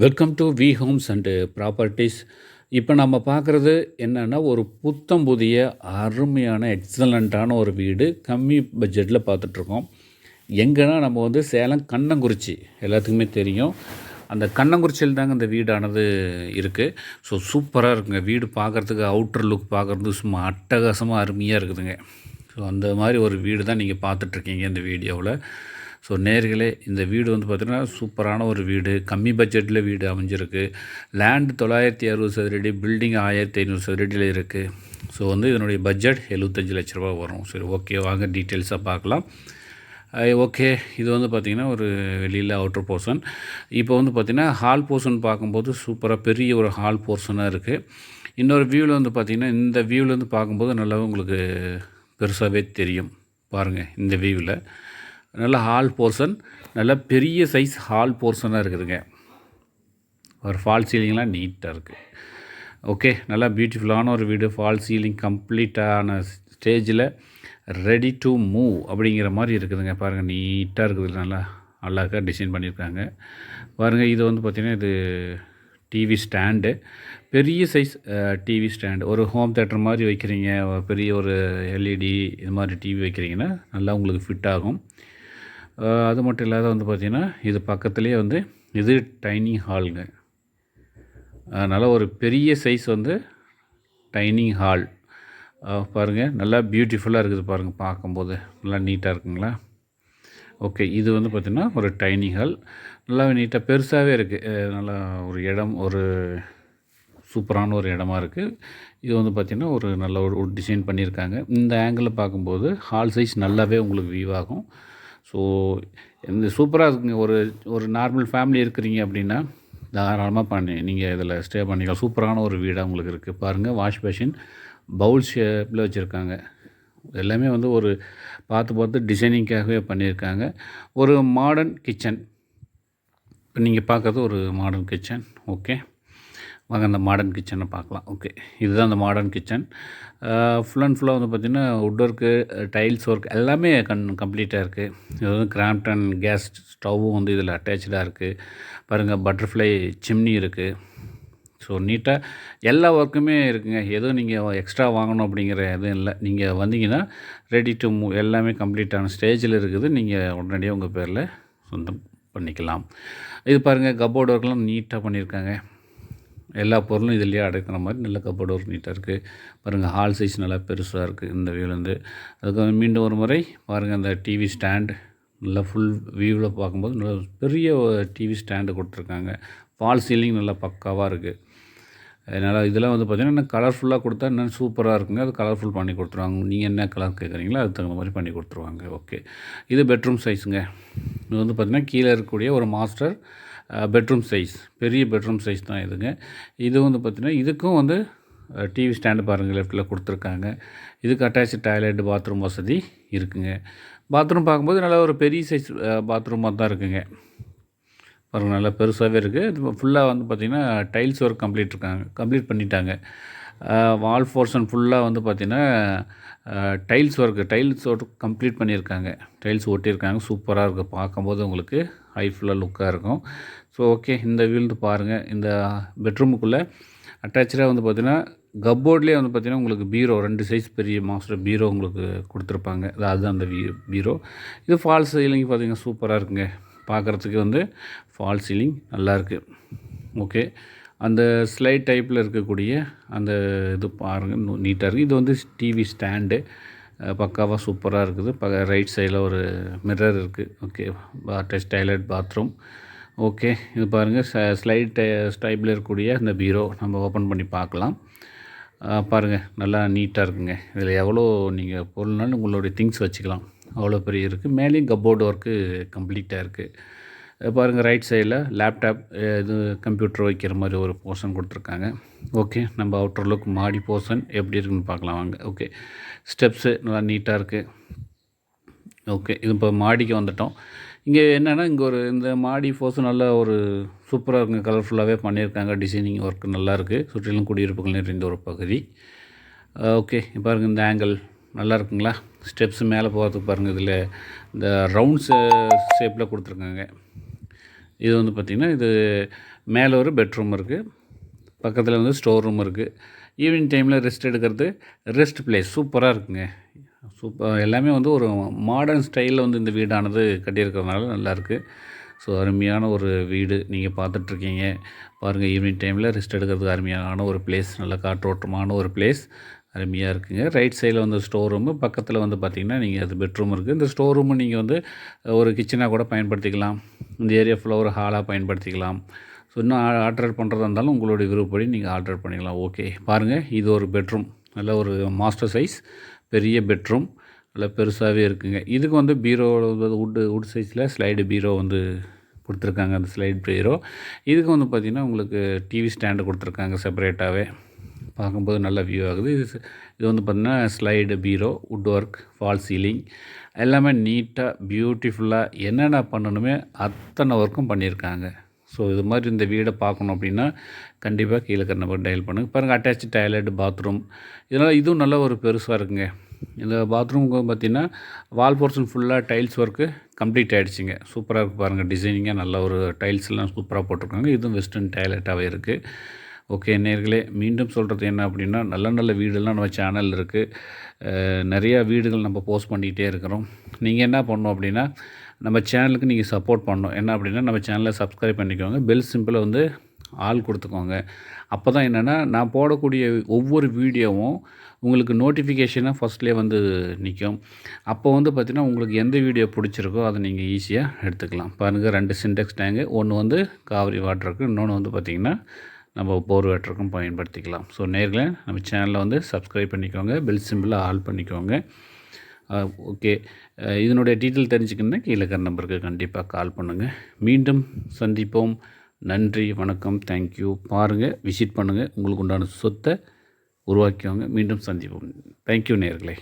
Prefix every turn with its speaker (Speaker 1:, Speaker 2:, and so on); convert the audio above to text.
Speaker 1: Welcome to V homes and properties. இப்போ நம்ம பார்க்குறது என்னென்னா, ஒரு புத்தம் புதிய அருமையான எக்ஸலண்ட்டான ஒரு வீடு கம்மி பட்ஜெட்டில் பார்த்துட்ருக்கோம். எங்கன்னா நம்ம சேலம் கண்ணங்குறிச்சி எல்லாத்துக்குமே தெரியும். அந்த கண்ணங்குறிச்சியில் தாங்க இந்த வீடானது இருக்குது. ஸோ சூப்பராக இருக்குங்க வீடு. பார்க்குறதுக்கு அவுட்டர் லுக் பார்க்குறதுக்கு சும்மா அட்டகாசமாக அருமையாக இருக்குதுங்க. ஸோ அந்த மாதிரி ஒரு வீடு தான் நீங்கள் பார்த்துட்ருக்கீங்க இந்த வீடியோவில். ஸோ நேர்களே, இந்த வீடு பார்த்திங்கன்னா சூப்பரான ஒரு வீடு. கம்மி பட்ஜெட்டில் வீடு அமைஞ்சிருக்கு. லேண்டு 960 சதுரடி, பில்டிங் 1500 சதுரடியில் இருக்குது. ஸோ இதனுடைய பட்ஜெட் 75 லட்ச ரூபா வரும். சரி, ஓகே, வாங்க டீட்டெயில்ஸாக பார்க்கலாம். ஓகே, இது பார்த்திங்கன்னா ஒரு வெளியில் அவுட்டர் போர்ஷன். இப்போ பார்த்திங்கன்னா ஹால் போர்ஷன் பார்க்கும்போது சூப்பராக பெரிய ஒரு ஹால் போர்ஷனாக இருக்குது. இன்னொரு வியூவில் பார்த்திங்கன்னா இந்த வியூவிலேருந்து பார்க்கும்போது நல்லாவே உங்களுக்கு பெருசாகவே தெரியும். பாருங்கள், இந்த வியூவில் நல்ல ஹால் போர்ஷன், நல்ல பெரிய சைஸ் ஹால் போர்ஷனாக இருக்குதுங்க. ஒரு ஃபால் சீலிங்லாம் நீட்டாக இருக்குது. ஓகே, நல்லா பியூட்டிஃபுல்லான ஒரு வீடு. ஃபால் சீலிங் கம்ப்ளீட்டான ஸ்டேஜில் ரெடி டு மூவ் அப்படிங்கிற மாதிரி இருக்குதுங்க. பாருங்கள், நீட்டாக இருக்குது. நல்லா அழகாக டிசைன் பண்ணியிருக்காங்க. பாருங்கள், இது பார்த்திங்கன்னா இது டிவி ஸ்டாண்டு, பெரிய சைஸ் டிவி ஸ்டாண்டு. ஒரு ஹோம் தேட்டர் மாதிரி வைக்கிறீங்க, பெரிய ஒரு எல்இடி இது மாதிரி டிவி வைக்கிறீங்கன்னா நல்லா உங்களுக்கு ஃபிட் ஆகும். அது மட்டும் இல்லாத பார்த்திங்கன்னா இது பக்கத்துலேயே இது டைனிங் ஹாலுங்க. அதனால் ஒரு பெரிய சைஸ் டைனிங் ஹால். பாருங்கள், நல்லா பியூட்டிஃபுல்லாக இருக்குது. பாருங்கள், பார்க்கும்போது நல்லா நீட்டாக இருக்குங்களா. ஓகே, இது பார்த்திங்கன்னா ஒரு டைனிங் ஹால். நல்லா நீட்டாக பெருசாகவே இருக்குது. நல்லா ஒரு இடம், ஒரு சூப்பரான ஒரு இடமா இருக்குது. இது பார்த்திங்கன்னா ஒரு நல்ல ஒரு டிசைன் பண்ணியிருக்காங்க. இந்த ஆங்கிளில் பார்க்கும்போது ஹால் சைஸ் நல்லாவே உங்களுக்கு வியூ ஆகும். ஸோ இந்த சூப்பராக இருக்குங்க. ஒரு நார்மல் ஃபேமிலி இருக்கிறீங்க அப்படின்னா தாராளமாக நீங்கள் இதில் ஸ்டே பண்ணிக்கலாம். சூப்பரான ஒரு வீடாக உங்களுக்கு இருக்குது. பாருங்கள், வாஷ் பேஷன் பவுல் ஷேப்பில் வச்சுருக்காங்க. எல்லாமே ஒரு பார்த்து டிசைனிங்காகவே பண்ணியிருக்காங்க. ஒரு மாடர்ன் கிச்சன். இப்போ நீங்கள் பார்க்குறது ஒரு மாடர்ன் கிச்சன். ஓகே, வாங்க அந்த மாடர்ன் கிச்சனை பார்க்கலாம். ஓகே, இதுதான் அந்த மாடர்ன் கிச்சன். ஃபுல் அண்ட் ஃபுல்லாக பார்த்திங்கன்னா வுட் ஒர்க்கு, டைல்ஸ் ஒர்க் எல்லாமே கம்ப்ளீட்டாக இருக்குது. இது கிராம்ப்டன் கேஸ் ஸ்டவ்வும் இதில் அட்டாச்சாக இருக்குது. பாருங்கள், பட்டர்ஃப்ளை சிம்னி இருக்குது. ஸோ நீட்டாக எல்லா ஒர்க்குமே இருக்குங்க. எதுவும் நீங்கள் எக்ஸ்ட்ரா வாங்கணும் அப்படிங்கிற எதுவும் இல்லை. நீங்கள் வந்தீங்கன்னா ரெடி டு மூவ் எல்லாமே கம்ப்ளீட்டான ஸ்டேஜில் இருக்குது. நீங்கள் உடனடியாக உங்கள் பேரில் சொந்தம் பண்ணிக்கலாம். இது பாருங்கள், கப்போர்ட் ஒர்க்லாம் நீட்டாக பண்ணியிருக்காங்க. எல்லா பொருளும் இதிலேயே அடைக்கிற மாதிரி நல்ல கப்போர்ட் ஒர்க் நீட்டாக இருக்குது. பாருங்கள், ஹால் சைஸ் நல்லா பெருசாக இருக்குது இந்த வியூலேருந்து. அதுக்கு மீண்டும் ஒரு முறை பாருங்கள், அந்த டிவி ஸ்டாண்ட் நல்லா ஃபுல் வியூவில் பார்க்கும்போது நல்லா பெரிய டிவி ஸ்டாண்டு கொடுத்துருக்காங்க. ஃபால் சீலிங் நல்லா பக்காவாக இருக்குது. அதனால் இதெல்லாம் பார்த்திங்கன்னா இன்னும் கலர்ஃபுல்லாக கொடுத்தா இன்னும் சூப்பராக இருக்குங்க. அது கலர்ஃபுல் பண்ணி கொடுத்துருவாங்க. நீங்கள் என்ன கலர் கேட்குறீங்களோ அதுக்கு தகுந்த மாதிரி பண்ணி கொடுத்துருவாங்க. ஓகே, இது பெட்ரூம் சைஸுங்க. இது பார்த்திங்கன்னா கீழே இருக்கக்கூடிய ஒரு மாஸ்டர் பெட்ரூம் சைஸ், பெரிய பெட்ரூம் சைஸ் தான் இதுங்க. இது பார்த்திங்கன்னா இதுக்கும் டிவி ஸ்டாண்டு பாருங்கள் லெஃப்ட்டில் கொடுத்துருக்காங்க. இதுக்கு அட்டாச்சு டாய்லெட், பாத்ரூம் வசதி இருக்குங்க. பாத்ரூம் பார்க்கும்போது நல்லா ஒரு பெரிய சைஸ் பாத்ரூமாக தான் இருக்குங்க. பாருங்கள், நல்லா பெருசாகவே இருக்குது. இது ஃபுல்லாக பார்த்திங்கன்னா டைல்ஸ் ஒர்க் கம்ப்ளீட் பண்ணிட்டாங்க. வால் போர்ஷன் ஃபுல்லாக பார்த்திங்கன்னா டைல்ஸ் ஒர்க் கம்ப்ளீட் பண்ணியிருக்காங்க. டைல்ஸ் ஒட்டியிருக்காங்க. சூப்பராக இருக்குது. பார்க்கும்போது உங்களுக்கு ஹைஃபுல்லாக லுக்காக இருக்கும். ஸோ ஓகே, இந்த வீழ்ந்து பாருங்கள். இந்த பெட்ரூமுக்குள்ளே அட்டாச்சாக பார்த்திங்கன்னா கப்போர்ட்லேயே பார்த்திங்கன்னா உங்களுக்கு பீரோ 2 சைஸ் பெரிய மாஸ்டர் பீரோ உங்களுக்கு கொடுத்துருப்பாங்க. அதுதான் அந்த பீரோ. இது ஃபால் சீலிங் பார்த்திங்கன்னா சூப்பராக இருக்குங்க. பார்க்குறதுக்கு ஃபால் சீலிங் நல்லாயிருக்கு. ஓகே, அந்த ஸ்லைட் டைப்பில் இருக்கக்கூடிய அந்த இது பாருங்கள், நீட்டாக இருக்குது. இது டிவி ஸ்டாண்டு பக்காவாக சூப்பராக இருக்குது. ரைட் சைடில் ஒரு மிரர் இருக்குது. Okay, attach toilet, bathroom. Okay, இது பாருங்கள், ஸ்லைட் டைப்பில் இருக்கக்கூடிய அந்த பீரோ நம்ம ஓப்பன் பண்ணி பார்க்கலாம். பாருங்கள், நல்லா நீட்டாக இருக்குங்க. இதில் எவ்வளோ நீங்கள் பொருள்னாலும் உங்களுடைய திங்ஸ் வச்சுக்கலாம், அவ்வளோ பெரிய இருக்குது. மேலேயும் கப்போர்டு ஒர்க்கு கம்ப்ளீட்டாக இருக்குது. பாருங்கள், ரைட் சைடில் லேப்டாப், இது கம்ப்யூட்டர் வைக்கிற மாதிரி ஒரு போர்ஷன் கொடுத்துருக்காங்க. ஓகே, நம்ம அவுட்டர் லுக் மாடி போர்ஷன் எப்படி இருக்குன்னு பார்க்கலாம் வாங்க. ஓகே, ஸ்டெப்ஸு நல்லா நீட்டாக இருக்குது. ஓகே, இது இப்போ மாடிக்கு வந்துட்டோம். இங்கே என்னென்னா இங்கே இந்த மாடி போர்ஷன் நல்லா ஒரு சூப்பராக இருக்குங்க. கலர்ஃபுல்லாகவே பண்ணியிருக்காங்க. டிசைனிங் ஒர்க்கு நல்லாயிருக்கு. சுற்றிலும் குடியிருப்புகள் நிறைந்த ஒரு பகுதி. ஓகே, பாருங்கள், இந்த ஆங்கிள் நல்லா இருக்குங்களா. ஸ்டெப்ஸ் மேலே போகிறதுக்கு பாருங்கள், இதில் இந்த ரவுண்ட்ஸ் ஷேப்பில் கொடுத்துருக்காங்க. இது வந்து பார்த்திங்கன்னா இது மேலே ஒரு பெட்ரூம் இருக்குது, பக்கத்தில் வந்து ஸ்டோர் ரூம் இருக்குது. ஈவினிங் டைமில் ரெஸ்ட் எடுக்கிறது, ரெஸ்ட் பிளேஸ் சூப்பராக இருக்குங்க. எல்லாமே வந்து ஒரு மாடர்ன் ஸ்டைலில் வந்து இந்த வீடானது கட்டியிருக்கிறதுனால நல்லாயிருக்கு. ஸோ அருமையான ஒரு வீடு நீங்கள் பார்த்துட்ருக்கீங்க. பாருங்கள், ஈவினிங் டைமில் ரெஸ்ட் எடுக்கிறதுக்கு அருமையான ஒரு பிளேஸ், நல்ல காற்றோட்டமான ஒரு பிளேஸ் அருமையாக இருக்குங்க. ரைட் சைடில் வந்து ஸ்டோர் ரூமு, பக்கத்தில் வந்து பார்த்திங்கன்னா நீங்கள் அது பெட்ரூம் இருக்குது. இந்த ஸ்டோர் ரூமு நீங்கள் வந்து ஒரு கிச்சனாக கூட பயன்படுத்திக்கலாம். இந்த ஏரியா ஃபுல்லாக ஒரு ஹாலாக பயன்படுத்திக்கலாம். ஸோ இன்னும் ஆல்ட்ரேட் பண்ணுறதா இருந்தாலும் உங்களுடைய விருப்பப்படி நீங்கள் ஆல்ட்ரேட் பண்ணிக்கலாம். ஓகே, பாருங்கள், இது ஒரு பெட்ரூம், நல்ல ஒரு மாஸ்டர் சைஸ் பெரிய பெட்ரூம், நல்லா பெருசாகவே இருக்குங்க. இதுக்கு வந்து பீரோ வுட் சைஸில் ஸ்லைடு பீரோ வந்து கொடுத்துருக்காங்க. அந்த ஸ்லைட் பீரோ இதுக்கு வந்து பார்த்திங்கன்னா உங்களுக்கு டிவி ஸ்டாண்டு கொடுத்துருக்காங்க செப்பரேட்டாகவே. பார்க்கும்போது நல்ல வியூ ஆகுது. இது வந்து பார்த்திங்கன்னா slide bureau, would work, fall ceiling எல்லாமே நீட்டாக பியூட்டிஃபுல்லாக என்னென்ன பண்ணணுமே அத்தனை ஒர்க்கும் பண்ணியிருக்காங்க. ஸோ இது மாதிரி இந்த வீடை பார்க்கணும் அப்படின்னா கண்டிப்பாக கீழே இருக்கிற நம்பர் டயல் பண்ணுங்கள். பாருங்கள், அட்டாச்சு டாய்லெட், பாத்ரூம், இதனால் இதுவும் நல்ல ஒரு பெருசாக இருக்குங்க. இந்த பாத்ரூமுக்கு பார்த்திங்கன்னா வால் போர்ஷன் ஃபுல்லாக டைல்ஸ் ஒர்க்கு கம்ப்ளீட் ஆகிடுச்சிங்க. சூப்பராக இருக்குது பாருங்கள், டிசைனிங்காக நல்ல ஒரு டைல்ஸ்லாம் சூப்பராக போட்டிருக்காங்க. இதுவும் வெஸ்டர்ன் டாய்லெட்டாகவே இருக்குது. ஓகே நேயர்களே, மீண்டும் சொல்கிறது என்ன அப்படின்னா, நல்ல நல்ல வீடெல்லாம் நம்ம சேனல் இருக்குது. நிறையா வீடுகள் நம்ம போஸ்ட் பண்ணிக்கிட்டே இருக்கிறோம். நீங்கள் என்ன பண்ணணும் அப்படின்னா, நம்ம சேனலுக்கு நீங்கள் சப்போர்ட் பண்ணணும். என்ன அப்படின்னா, நம்ம சேனலை சப்ஸ்கிரைப் பண்ணிக்கோங்க, பெல் சிம்பிளை வந்து ஆல் கொடுத்துக்கோங்க. அப்போ தான் என்னென்னா, நான் போடக்கூடிய ஒவ்வொரு வீடியோவும் உங்களுக்கு நோட்டிஃபிகேஷனாக ஃபஸ்ட்லேயே வந்து நிற்கும். அப்போ வந்து பார்த்திங்கன்னா உங்களுக்கு எந்த வீடியோ பிடிச்சிருக்கோ அதை நீங்கள் ஈஸியாக எடுத்துக்கலாம். பாருங்கள், 2 சின்டெக்ஸ் டேங்கு, ஒன்று வந்து காவிரி வாட்டருக்கு, இன்னொன்று வந்து பார்த்திங்கன்னா நம்ம போர் வாட்டருக்கும் பயன்படுத்திக்கலாம். ஸோ நேயர்களே, நம்ம சேனலை வந்து சப்ஸ்கிரைப் பண்ணிக்கோங்க, பெல் சிம்பிளை ஆல் பண்ணிக்கோங்க. ஓகே, இதனுடைய டீட்டெயில் தெரிஞ்சுக்கணுன்னா கீழே இருக்கிற நம்பருக்கு கண்டிப்பாக கால் பண்ணுங்கள். மீண்டும் சந்திப்போம். நன்றி, வணக்கம், தேங்க்யூ. பாருங்கள், விசிட் பண்ணுங்கள், உங்களுக்கு உண்டான சொத்தை உருவாக்கிக்கோங்க. மீண்டும் சந்திப்போம். தேங்க்யூ நேயர்களே.